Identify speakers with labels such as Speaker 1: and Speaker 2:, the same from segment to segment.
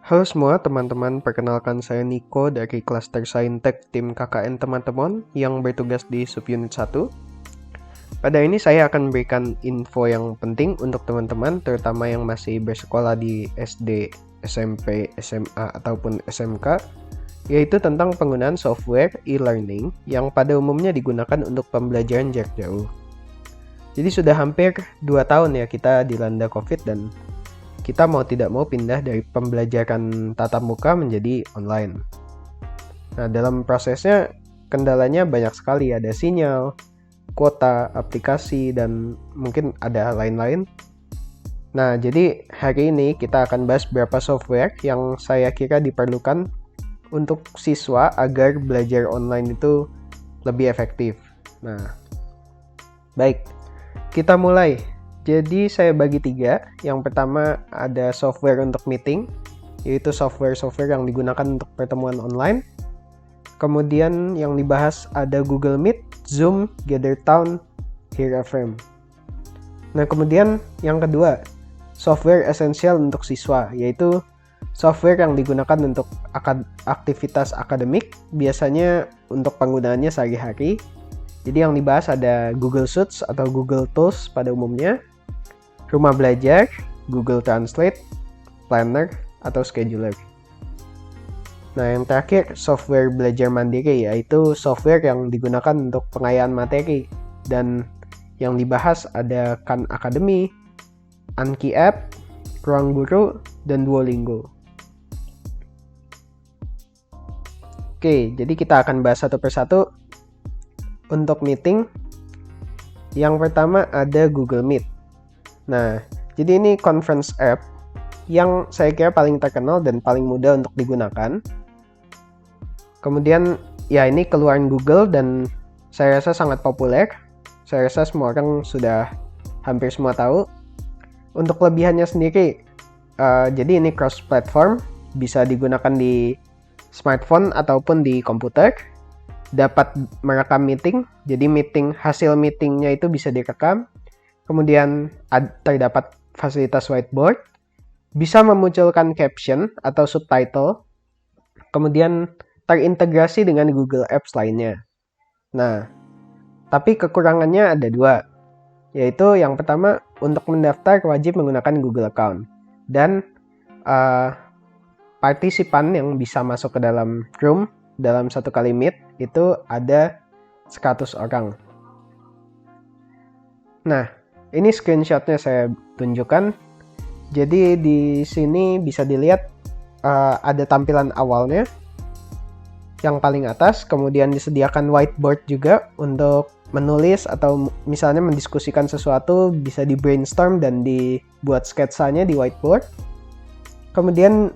Speaker 1: Halo semua teman-teman, perkenalkan saya Niko dari Cluster Saintek tim KKN teman-teman yang bertugas di subunit 1. Pada ini saya akan memberikan info yang penting untuk teman-teman, terutama yang masih bersekolah di SD, SMP, SMA, ataupun SMK, yaitu tentang penggunaan software e-learning yang pada umumnya digunakan untuk pembelajaran jarak jauh. Jadi sudah hampir 2 tahun ya kita dilanda COVID dan kita mau tidak mau pindah dari pembelajaran tatap muka menjadi online. Nah, dalam prosesnya kendalanya banyak sekali, ada sinyal, kuota, aplikasi, dan mungkin ada lain-lain. Nah, jadi hari ini kita akan bahas beberapa software yang saya kira diperlukan untuk siswa agar belajar online itu lebih efektif. Nah, baik, kita mulai. Jadi saya bagi 3. Yang pertama ada software untuk meeting, yaitu software-software yang digunakan untuk pertemuan online. Kemudian yang dibahas ada Google Meet, Zoom, GatherTown, HearFM. Nah, kemudian yang kedua, software esensial untuk siswa, yaitu software yang digunakan untuk aktivitas akademik, biasanya untuk penggunaannya sehari-hari. Jadi yang dibahas ada Google Suits atau Google Tools pada umumnya, Rumah Belajar, Google Translate, Planner, atau Scheduler. Nah, yang terakhir, software belajar mandiri, yaitu software yang digunakan untuk pengayaan materi. Dan yang dibahas ada Khan Academy, Anki App, Ruang Guru, dan Duolingo. Oke, jadi kita akan bahas satu persatu. Untuk meeting, yang pertama ada Google Meet. Nah, jadi ini conference app yang saya kira paling terkenal dan paling mudah untuk digunakan. Kemudian, ya ini keluaran Google dan saya rasa sangat populer. Saya rasa semua orang sudah hampir semua tahu. Untuk kelebihannya sendiri, jadi ini cross-platform, bisa digunakan di smartphone ataupun di komputer. Dapat merekam meeting, jadi hasil meetingnya itu bisa direkam. Kemudian terdapat fasilitas whiteboard, bisa memunculkan caption atau subtitle, kemudian terintegrasi dengan Google Apps lainnya. Nah, tapi kekurangannya ada 2, yaitu yang pertama, untuk mendaftar wajib menggunakan Google Account, dan partisipan yang bisa masuk ke dalam room dalam satu kali meet itu ada 100 orang. Nah, ini screenshotnya saya tunjukkan. Jadi di sini bisa dilihat ada tampilan awalnya yang paling atas, kemudian disediakan whiteboard juga untuk menulis atau misalnya mendiskusikan sesuatu, bisa di brainstorm dan dibuat sketsanya di whiteboard. Kemudian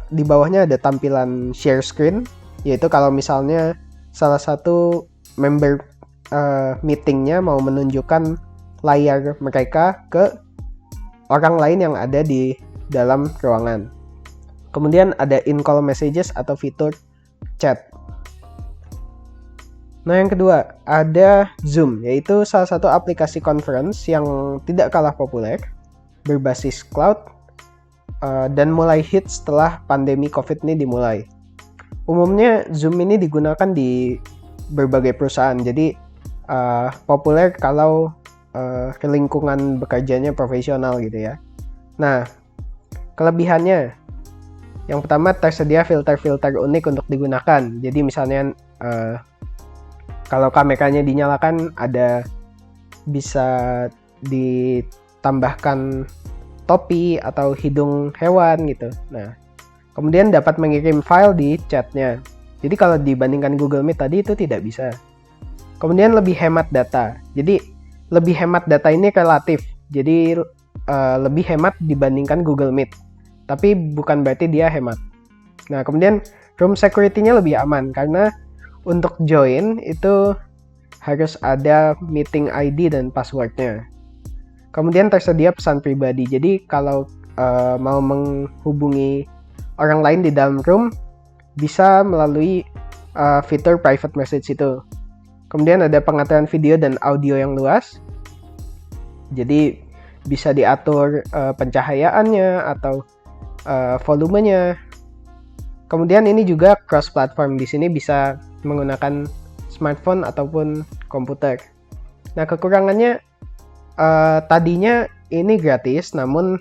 Speaker 1: di bawahnya ada tampilan share screen, yaitu kalau misalnya salah satu member meetingnya mau menunjukkan layar mereka ke orang lain yang ada di dalam ruangan. Kemudian ada in-call messages atau fitur chat. Nah, yang kedua ada Zoom, yaitu salah satu aplikasi conference yang tidak kalah populer, berbasis cloud, dan mulai hits setelah pandemi COVID ini dimulai. Umumnya Zoom ini digunakan di berbagai perusahaan, jadi populer kalau lingkungan bekerjanya profesional gitu ya. Nah, kelebihannya, yang pertama tersedia filter-filter unik untuk digunakan. Jadi misalnya kalau kameranya dinyalakan, bisa ditambahkan topi atau hidung hewan gitu. Nah, kemudian dapat mengirim file di chatnya. Jadi kalau dibandingkan Google Meet tadi itu tidak bisa. Kemudian lebih hemat data. Jadi lebih hemat data ini relatif. Jadi lebih hemat dibandingkan Google Meet. Tapi bukan berarti dia hemat. Nah, kemudian room security-nya lebih aman karena untuk join itu harus ada meeting ID dan password-nya. Kemudian tersedia pesan pribadi. Jadi kalau mau menghubungi orang lain di dalam room, bisa melalui fitur private message itu. Kemudian ada pengaturan video dan audio yang luas. Jadi bisa diatur pencahayaannya atau volumenya. Kemudian ini juga cross platform, di sini bisa menggunakan smartphone ataupun komputer. Nah, kekurangannya tadinya ini gratis, namun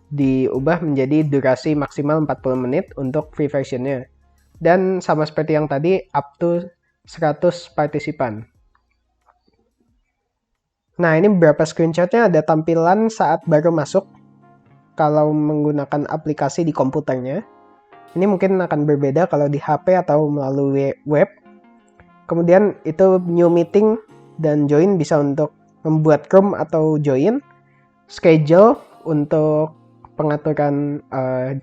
Speaker 1: diubah menjadi durasi maksimal 40 menit untuk free versionnya. Dan sama seperti yang tadi, up to 100 partisipan. Nah, ini beberapa screenshotnya, ada tampilan saat baru masuk kalau menggunakan aplikasi di komputernya. Ini mungkin akan berbeda kalau di HP atau melalui web. Kemudian itu new meeting dan join bisa untuk membuat room atau join. Schedule untuk pengaturan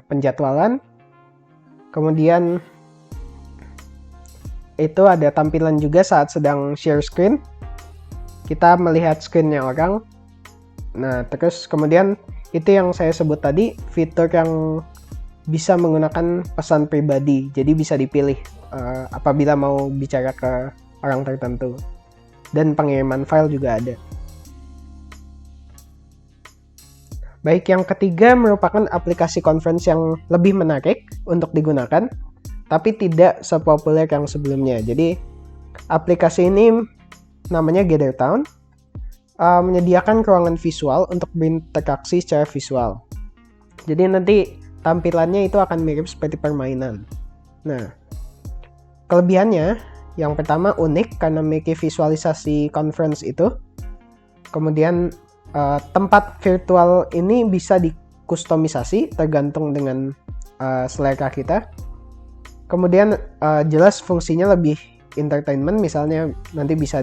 Speaker 1: penjadwalan. Kemudian itu ada tampilan juga saat sedang share screen. Kita melihat screen-nya orang. Nah, terus kemudian itu yang saya sebut tadi, fitur yang bisa menggunakan pesan pribadi. Jadi bisa dipilih apabila mau bicara ke orang tertentu. Dan pengiriman file juga ada. Baik, yang ketiga merupakan aplikasi conference yang lebih menarik untuk digunakan, tapi tidak sepopuler yang sebelumnya. Jadi, aplikasi ini namanya GatherTown, menyediakan ruangan visual untuk berinteraksi secara visual. Jadi nanti tampilannya itu akan mirip seperti permainan. Nah, kelebihannya yang pertama unik karena memiliki visualisasi conference itu. Kemudian tempat virtual ini bisa dikustomisasi tergantung dengan selera kita. Kemudian jelas fungsinya lebih entertainment, misalnya nanti bisa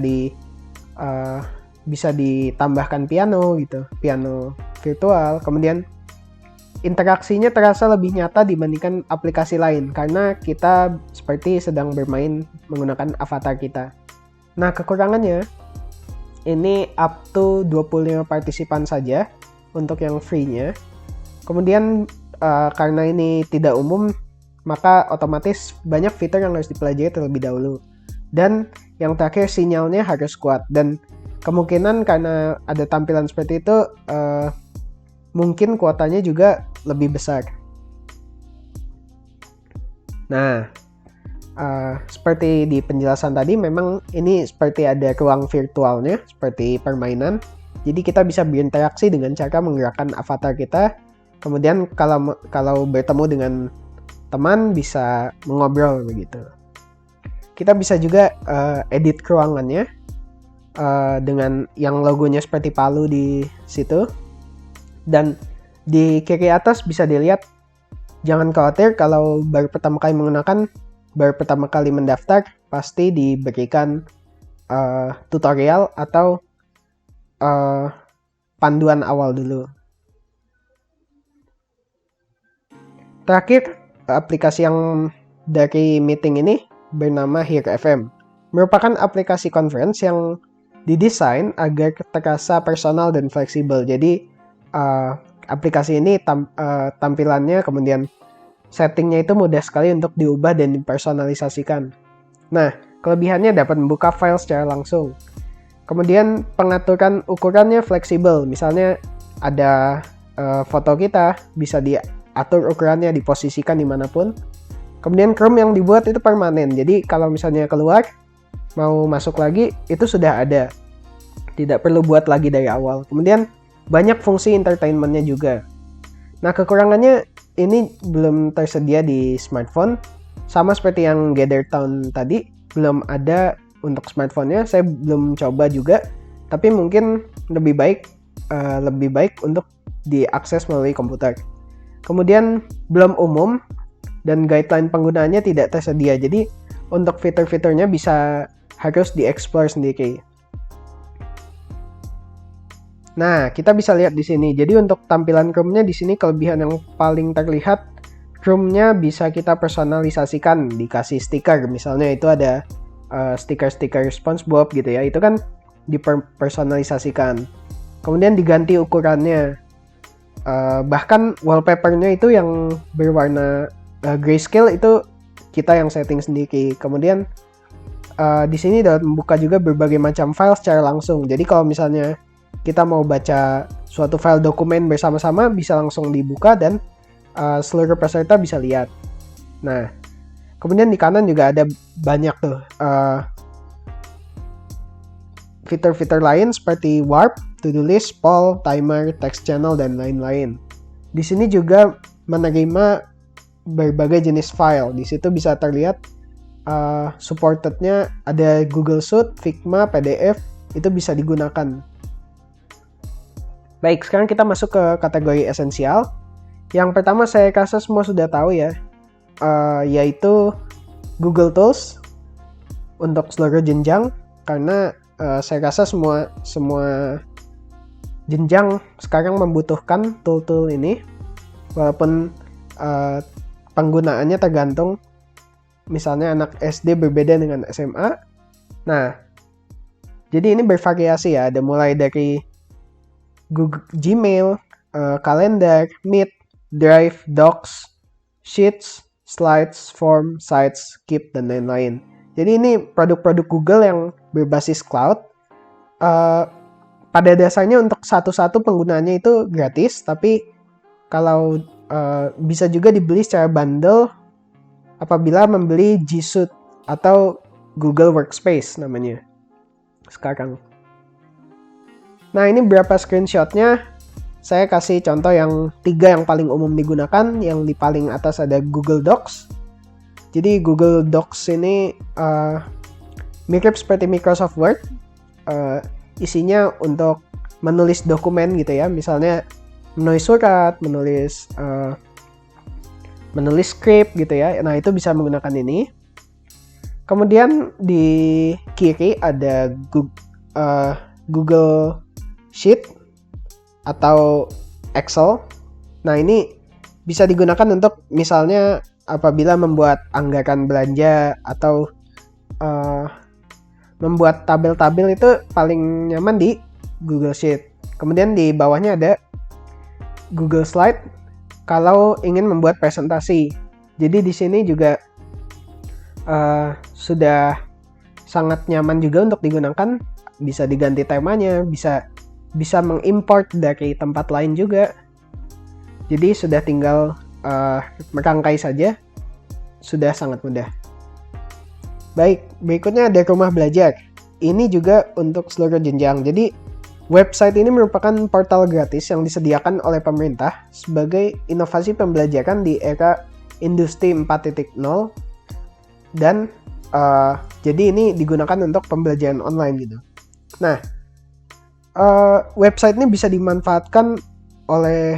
Speaker 1: ditambahkan piano gitu, piano virtual. Kemudian interaksinya terasa lebih nyata dibandingkan aplikasi lain karena kita seperti sedang bermain menggunakan avatar kita. Nah, kekurangannya ini up to 25 partisipan saja untuk yang free-nya. Kemudian karena ini tidak umum, maka otomatis banyak fitur yang harus dipelajari terlebih dahulu. Dan yang terakhir, sinyalnya harus kuat. Dan kemungkinan karena ada tampilan seperti itu, mungkin kuotanya juga lebih besar. Nah, seperti di penjelasan tadi, memang ini seperti ada ruang virtualnya, seperti permainan. Jadi kita bisa berinteraksi dengan cara menggerakkan avatar kita. Kemudian kalau bertemu dengan teman, bisa mengobrol begitu. Kita bisa juga edit ruangannya dengan yang logonya seperti palu di situ. Dan di kiri atas bisa dilihat, jangan khawatir kalau baru pertama kali mendaftar, pasti diberikan tutorial atau panduan awal dulu. Terakhir, aplikasi yang dari meeting ini bernama Here FM. Merupakan aplikasi conference yang didesain agar terasa personal dan fleksibel. Jadi aplikasi ini tampilannya, kemudian settingnya itu mudah sekali untuk diubah dan dipersonalisasikan. Nah, kelebihannya dapat membuka file secara langsung. Kemudian pengaturan ukurannya fleksibel. Misalnya ada foto kita, bisa diatur ukurannya, diposisikan dimanapun. Kemudian Chrome yang dibuat itu permanen. Jadi kalau misalnya keluar, mau masuk lagi, itu sudah ada. Tidak perlu buat lagi dari awal. Kemudian banyak fungsi entertainment-nya juga. Nah, kekurangannya ini belum tersedia di smartphone. Sama seperti yang GatherTown tadi, belum ada untuk smartphone-nya. Saya belum coba juga. Tapi mungkin lebih baik untuk diakses melalui komputer. Kemudian belum umum dan guideline penggunaannya tidak tersedia. Jadi untuk fitur-fiturnya harus dieksplor sendiri. Nah, kita bisa lihat di sini. Jadi untuk tampilan Chrome-nya di sini, kelebihan yang paling terlihat, Chrome-nya bisa kita personalisasikan, dikasih stiker. Misalnya itu ada stiker-stiker SpongeBob gitu ya. Itu kan dipersonalisasikan. Kemudian diganti ukurannya. Bahkan wallpaper-nya itu yang berwarna grayscale itu kita yang setting sendiri. Kemudian di sini dapat membuka juga berbagai macam file secara langsung. Jadi kalau misalnya kita mau baca suatu file dokumen bersama-sama, bisa langsung dibuka dan seluruh peserta bisa lihat. Nah, kemudian di kanan juga ada banyak tuh fitur-fitur lain seperti warp, to-do list, poll, timer, text channel, dan lain-lain. Di sini juga menerima berbagai jenis file. Di situ bisa terlihat supportednya ada Google Sheet, Figma, PDF, itu bisa digunakan. Baik, sekarang kita masuk ke kategori esensial. Yang pertama saya rasa semua sudah tahu ya, yaitu Google Tools untuk seluruh jenjang, karena saya rasa semua jenjang sekarang membutuhkan tool-tool ini, walaupun penggunaannya tergantung. Misalnya anak SD berbeda dengan SMA. Nah, jadi ini bervariasi ya, ada mulai dari Google Gmail, kalender, Meet, Drive, Docs, Sheets, Slides, Form, Sites, Keep, dan lain-lain. Jadi ini produk-produk Google yang berbasis cloud. Pada dasarnya untuk satu-satu penggunaannya itu gratis, tapi kalau bisa juga dibeli secara bundle apabila membeli G Suite atau Google Workspace namanya sekarang. Nah, ini berapa screenshotnya. Saya kasih contoh yang 3 yang paling umum digunakan. Yang di paling atas ada Google Docs. Jadi Google Docs ini mirip seperti Microsoft Word. Isinya untuk menulis dokumen gitu ya. Misalnya menulis surat, menulis script gitu ya. Nah, itu bisa menggunakan ini. Kemudian di kiri ada Google Sheet atau Excel. Nah, ini bisa digunakan untuk misalnya apabila membuat anggaran belanja atau membuat tabel-tabel, itu paling nyaman di Google Sheet. Kemudian di bawahnya ada Google Slide kalau ingin membuat presentasi. Jadi di sini juga sudah sangat nyaman juga untuk digunakan. Bisa diganti temanya, bisa mengimport dari tempat lain juga. Jadi sudah tinggal merangkai saja, sudah sangat mudah. Baik, berikutnya ada rumah belajar. Ini juga untuk seluruh jenjang. Jadi website ini merupakan portal gratis yang disediakan oleh pemerintah sebagai inovasi pembelajaran di era Industri 4.0, dan jadi ini digunakan untuk pembelajaran online gitu. Nah, website ini bisa dimanfaatkan oleh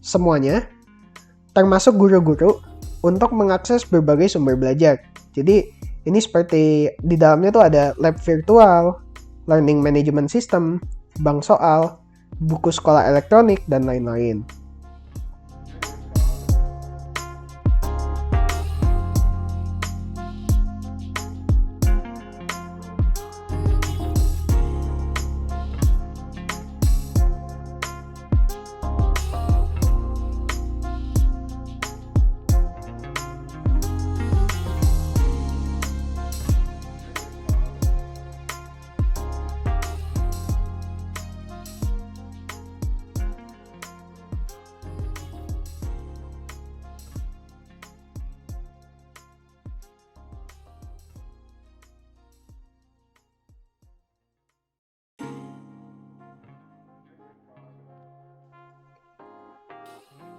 Speaker 1: semuanya, termasuk guru-guru, untuk mengakses berbagai sumber belajar. Jadi ini seperti di dalamnya tuh ada lab virtual, learning management system, bank soal, buku sekolah elektronik, dan lain-lain.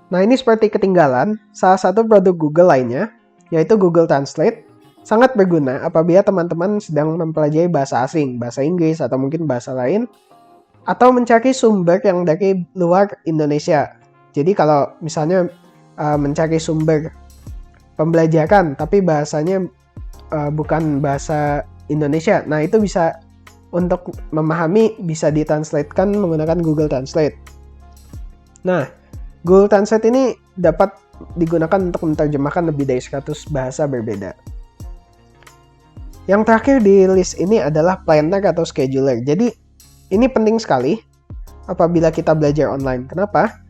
Speaker 1: Nah, ini seperti ketinggalan salah satu produk Google lainnya, yaitu Google Translate. Sangat berguna apabila teman-teman sedang mempelajari bahasa asing, bahasa Inggris, atau mungkin bahasa lain, atau mencari sumber yang dari luar Indonesia. Jadi kalau misalnya mencari sumber pembelajaran, tapi bahasanya bukan bahasa Indonesia, nah itu bisa, untuk memahami, bisa ditranslatekan menggunakan Google Translate. Nah, Google Translate ini dapat digunakan untuk menerjemahkan lebih dari 100 bahasa berbeda. Yang terakhir di list ini adalah planner atau scheduler. Jadi ini penting sekali apabila kita belajar online. Kenapa?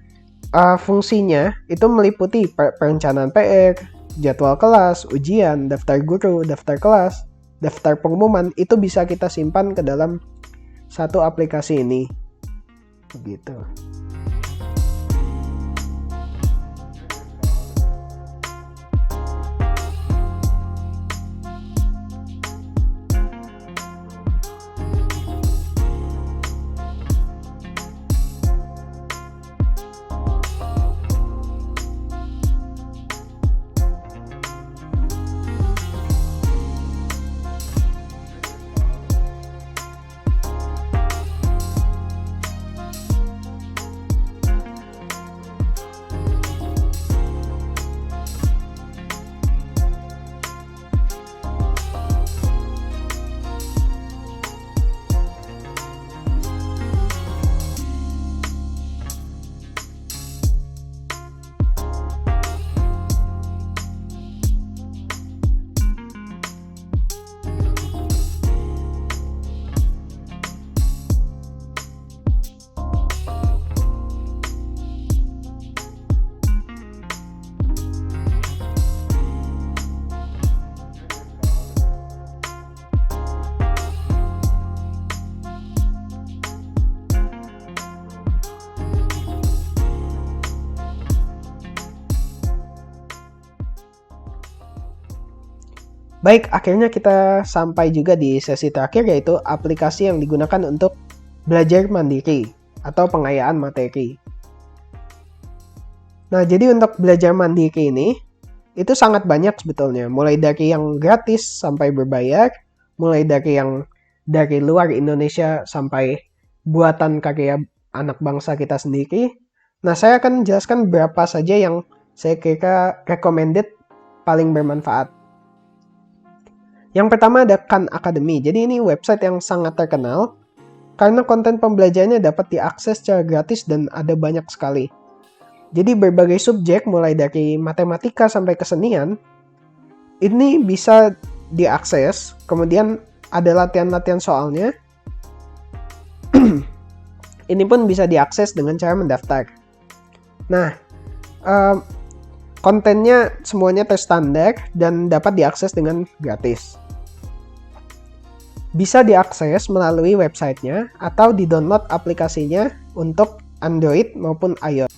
Speaker 1: Fungsinya itu meliputi perencanaan PR, jadwal kelas, ujian, daftar guru, daftar kelas, daftar pengumuman. Itu bisa kita simpan ke dalam satu aplikasi ini. Begitu. Baik, akhirnya kita sampai juga di sesi terakhir, yaitu aplikasi yang digunakan untuk belajar mandiri atau pengayaan materi. Nah, jadi untuk belajar mandiri ini, itu sangat banyak sebetulnya. Mulai dari yang gratis sampai berbayar, mulai dari yang dari luar Indonesia sampai buatan karya anak bangsa kita sendiri. Nah, saya akan menjelaskan berapa saja yang saya kira recommended paling bermanfaat. Yang pertama ada Khan Academy. Jadi ini website yang sangat terkenal karena konten pembelajarannya dapat diakses secara gratis dan ada banyak sekali. Jadi berbagai subjek mulai dari matematika sampai kesenian ini bisa diakses. Kemudian ada latihan-latihan soalnya. Ini pun bisa diakses dengan cara mendaftar. Nah, kontennya semuanya terstandar dan dapat diakses dengan gratis. Bisa diakses melalui websitenya atau di-download aplikasinya untuk Android maupun iOS.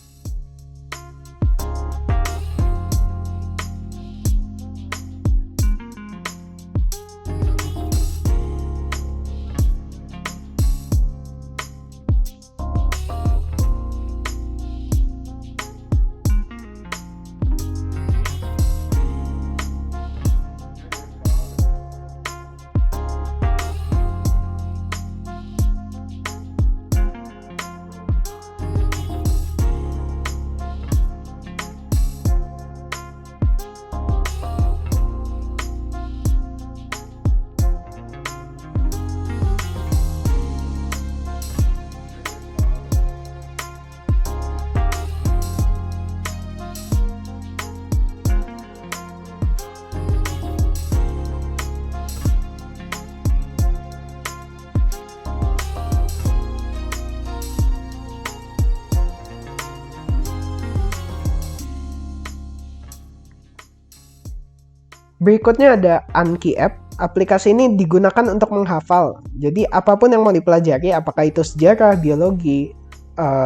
Speaker 1: Berikutnya ada Anki App. Aplikasi ini digunakan untuk menghafal. Jadi apapun yang mau dipelajari, apakah itu sejarah, biologi,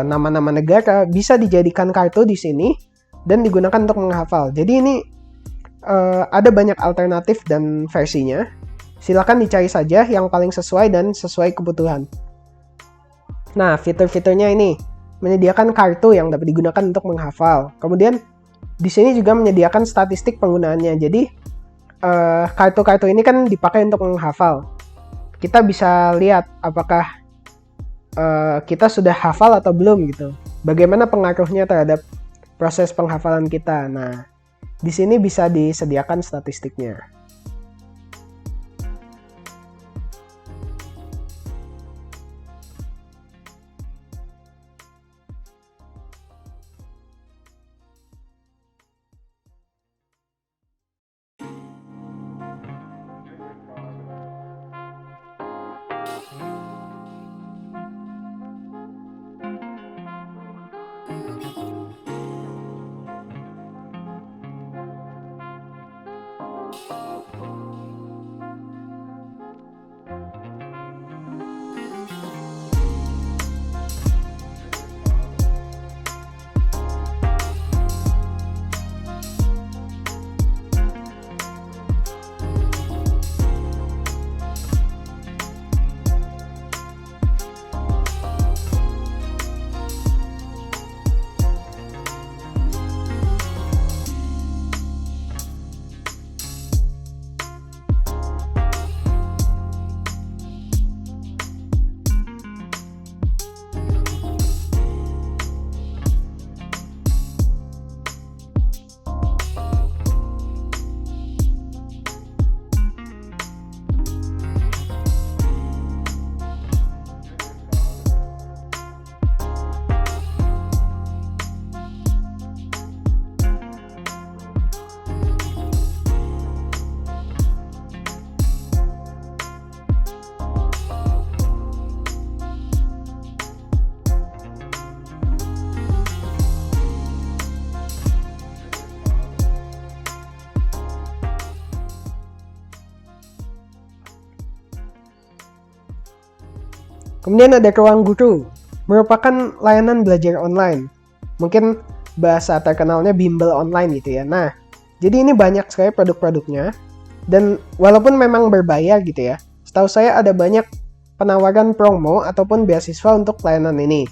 Speaker 1: nama-nama negara, bisa dijadikan kartu di sini dan digunakan untuk menghafal. Jadi ini ada banyak alternatif dan versinya. Silakan dicari saja yang paling sesuai dan sesuai kebutuhan. Nah, fitur-fiturnya ini menyediakan kartu yang dapat digunakan untuk menghafal. Kemudian di sini juga menyediakan statistik penggunaannya. Jadi kartu-kartu ini kan dipakai untuk menghafal. Kita bisa lihat apakah kita sudah hafal atau belum gitu. Bagaimana pengaruhnya terhadap proses penghafalan kita. Nah, di sini bisa disediakan statistiknya. Kemudian ada Ruang Guru, merupakan layanan belajar online. Mungkin bahasa terkenalnya bimbel online gitu ya. Nah, jadi ini banyak sekali produk-produknya. Dan walaupun memang berbayar gitu ya, setahu saya ada banyak penawaran promo ataupun beasiswa untuk layanan ini.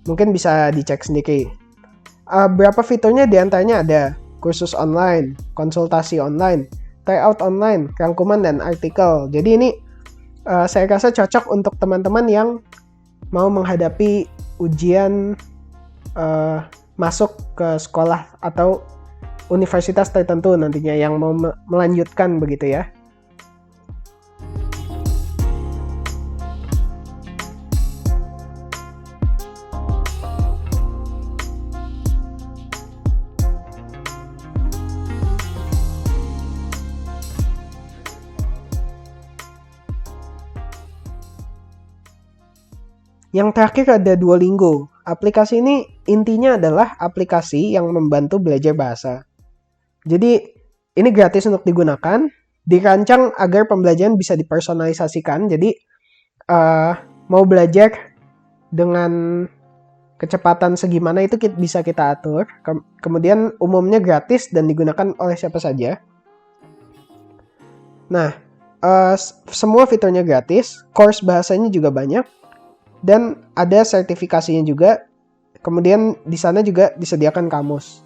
Speaker 1: Mungkin bisa dicek sendiri. Berapa fiturnya diantaranya ada kursus online, konsultasi online, tryout online, rangkuman dan artikel. Jadi ini saya rasa cocok untuk teman-teman yang mau menghadapi ujian masuk ke sekolah atau universitas tertentu nantinya yang mau melanjutkan begitu ya. Yang terakhir ada Duolingo. Aplikasi ini intinya adalah aplikasi yang membantu belajar bahasa. Jadi ini gratis untuk digunakan, dirancang agar pembelajaran bisa dipersonalisasikan. Jadi mau belajar dengan kecepatan segimana itu bisa kita atur. Kemudian umumnya gratis dan digunakan oleh siapa saja. Nah, semua fiturnya gratis, course bahasanya juga banyak. Dan ada sertifikasinya juga. Kemudian di sana juga disediakan kamus.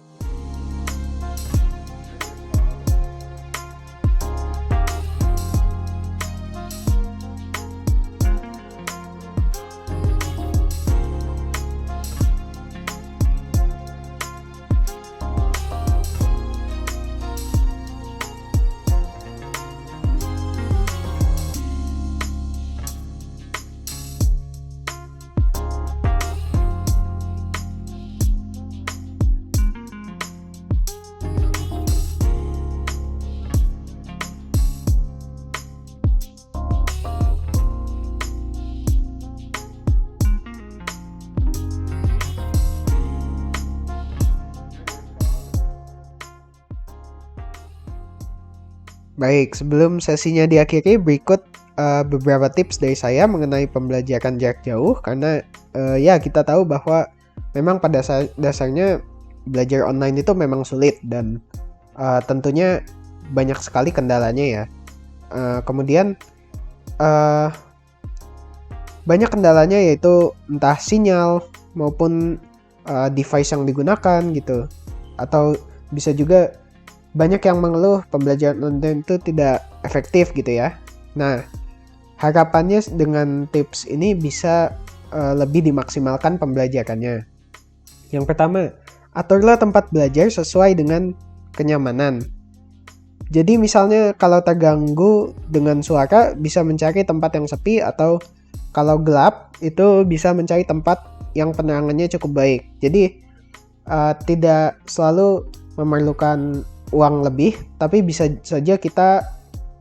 Speaker 1: Baik, sebelum sesinya diakhiri, berikut beberapa tips dari saya mengenai pembelajaran jarak jauh. Karena ya kita tahu bahwa memang pada dasarnya belajar online itu memang sulit dan tentunya banyak sekali kendalanya ya. Kemudian banyak kendalanya yaitu entah sinyal maupun device yang digunakan gitu. Atau bisa juga banyak yang mengeluh pembelajaran online itu tidak efektif gitu ya. Nah, harapannya dengan tips ini bisa lebih dimaksimalkan pembelajarannya. Yang pertama, aturlah tempat belajar sesuai dengan kenyamanan. Jadi misalnya kalau terganggu dengan suara, bisa mencari tempat yang sepi, atau kalau gelap itu bisa mencari tempat yang penerangannya cukup baik. Jadi tidak selalu memerlukan uang lebih, tapi bisa saja kita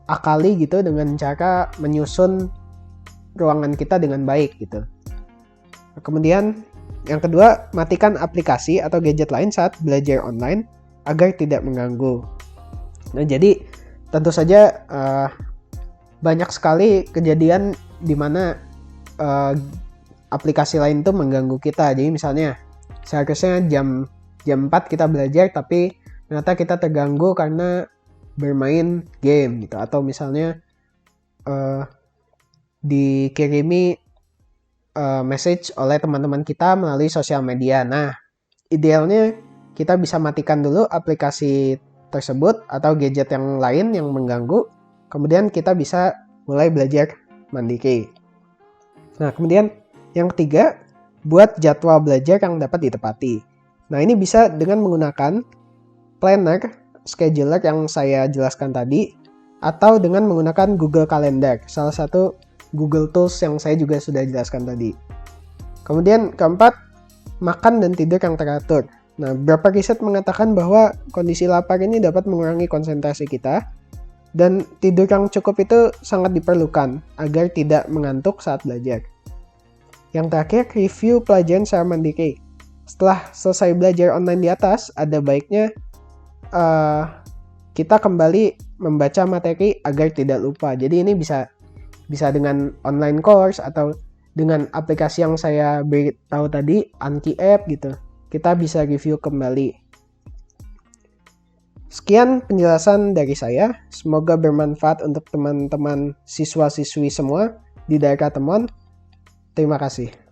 Speaker 1: akali gitu dengan cara menyusun ruangan kita dengan baik gitu. Kemudian yang kedua, matikan aplikasi atau gadget lain saat belajar online agar tidak mengganggu. Nah, jadi tentu saja banyak sekali kejadian di mana aplikasi lain itu mengganggu kita. Jadi misalnya seharusnya jam 4 kita belajar, tapi ternyata kita terganggu karena bermain game gitu, atau misalnya dikirimi message oleh teman-teman kita melalui sosial media. Nah, idealnya kita bisa matikan dulu aplikasi tersebut atau gadget yang lain yang mengganggu, kemudian kita bisa mulai belajar mandiri. Nah, kemudian yang ketiga, buat jadwal belajar yang dapat ditepati. Nah, ini bisa dengan menggunakan planner, scheduler yang saya jelaskan tadi, atau dengan menggunakan Google Calendar, salah satu Google Tools yang saya juga sudah jelaskan tadi. Kemudian keempat, makan dan tidur yang teratur. Nah, beberapa riset mengatakan bahwa kondisi lapar ini dapat mengurangi konsentrasi kita, dan tidur yang cukup itu sangat diperlukan agar tidak mengantuk saat belajar. Yang terakhir, review pelajaran secara mandiri. Setelah selesai belajar online di atas, ada baiknya kita kembali membaca materi agar tidak lupa. Jadi ini bisa dengan online course atau dengan aplikasi yang saya beritahu tadi, Anki App gitu. Kita bisa review kembali. Sekian penjelasan dari saya. Semoga bermanfaat untuk teman-teman siswa-siswi semua di daerah Temon. Terima kasih.